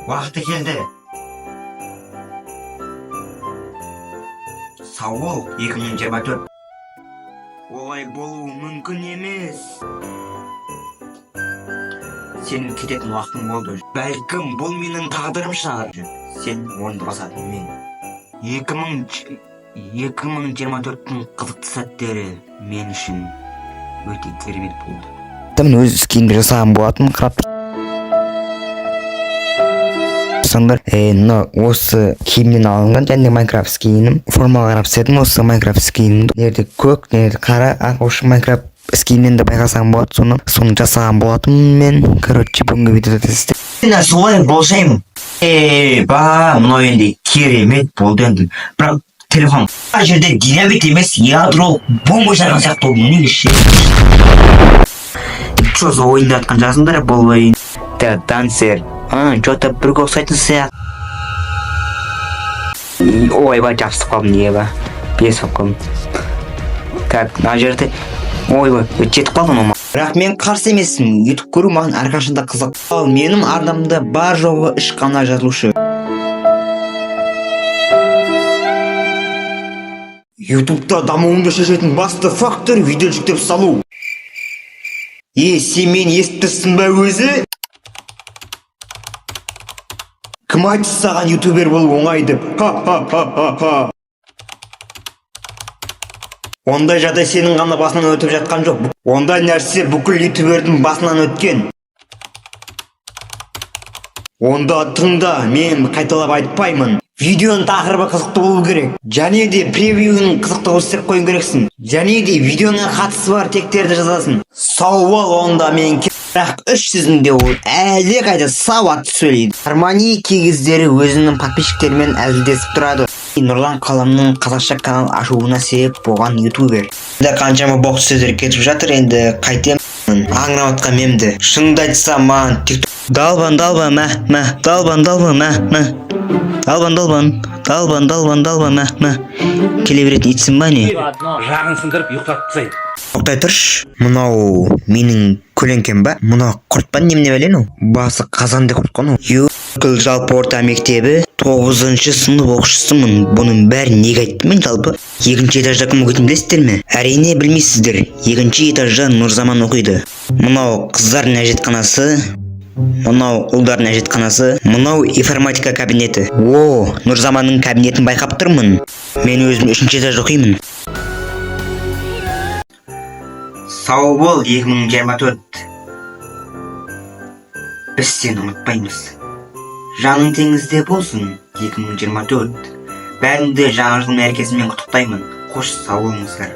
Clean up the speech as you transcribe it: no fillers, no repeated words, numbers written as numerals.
Уақыты келді. Сау бол, 2024. Олай болуы мүмкін емес. Сенің кететін уақытың болды. Бәлкім бұл менің тағдырым шығар. Сен онды басатын мен. 2024-тің қызықты сәттері мен үшін өте керемет болды. Мен өз киімді жасаған болатын, қарап сондар осы киімнен алынған және Майнкрафт скиінім формаға қарап істедім. Осы Майнкрафт скиінім нерде көк, нерде қара, осы Майнкрафт скиіннен де байқасаң болады. Соны жасаған болатын мен. Короче, бүгінгі видеода тестім. Мен солай болсайым. Мынау енді керемет болды енді. Бірақ телефон ар жерде динамит емес, ядролық бомба жарған сияқты болды. Неге ше? Что за ойынды атқан жасыңдар бұл ойын? Дансер. Что-то бірге ұқсайтын сияқты. Ойба, жабысып қалдым, неба. Бес болып қалдым. Так, мына жерде ойба, жетіп қалдым ома. Бірақ мен қарсы емеспін. YouTube көру маған әрқашанда қызық. Ал менің арнамда бар жоғы 3 қана жазылушы. YouTube'да дамуыңды шешетін басты фактор видео жүктеп салу. Сен мен естірсің бе өзі? Кім айтты саған ютубер болу оңай деп? Ха. Ондай жағдай сенің ғана басынан өтіп жатқан жоқ. Ондай нәрсе бүкіл ютубердің басынан өткен. Онда тыңда, мен қайталап айтпаймын. Видеоның тақырыбы қызықты болу керек. Және де превьюның қызықты өстіріп қойын керексің. Және де видеоның қатысы бар тектерді жазасың. Сау бол, онда мен бірақ 3 сөзінде ол әлде қайда сауатты сөйлейді. Армани кей кездері өзінің подписчиктерімен әзілдесіп тұрады. Нұрлан қаламның қазақша канал ашуына себеп болған ютубер. Қаншама боқты сөздер кетіп жатыр, енді қайтем аңыраватқан мемді. Шынымды айтсам, маған тикток далбан келе беретін итсің ба не? Жағын сындырып ұйықтатып тастайды. Тоқтай тұрш, мынау менің көлеңкем ба? Мынау құрт па немене бәлен? Басы қазандай құрт қой. Өкіл жалпы орта мектебі 9-шы сынып оқушысымын. Бұның бәрін неге айттым мен жалпы? 2-ші этажда кім оқитынын білесіздер ме? Әрине білмейсіздер. 2-ші этажда Нұрзаман оқиды. Мынау қыздардың әжетханасы, мынау ұлдардың әжетханасы, мынау информатика кабинеті. Нұрзаманның кабинетін байқап тұрмын. Мен өзім 3-ші этажда оқимын. Сау бол, 2024. Біз сені ұмытпаймыз. Жаның теңізде болсын, 2024. Бәрінді жаңа жыл мерекесімен құтықтаймын. Қош сау болыңыздар.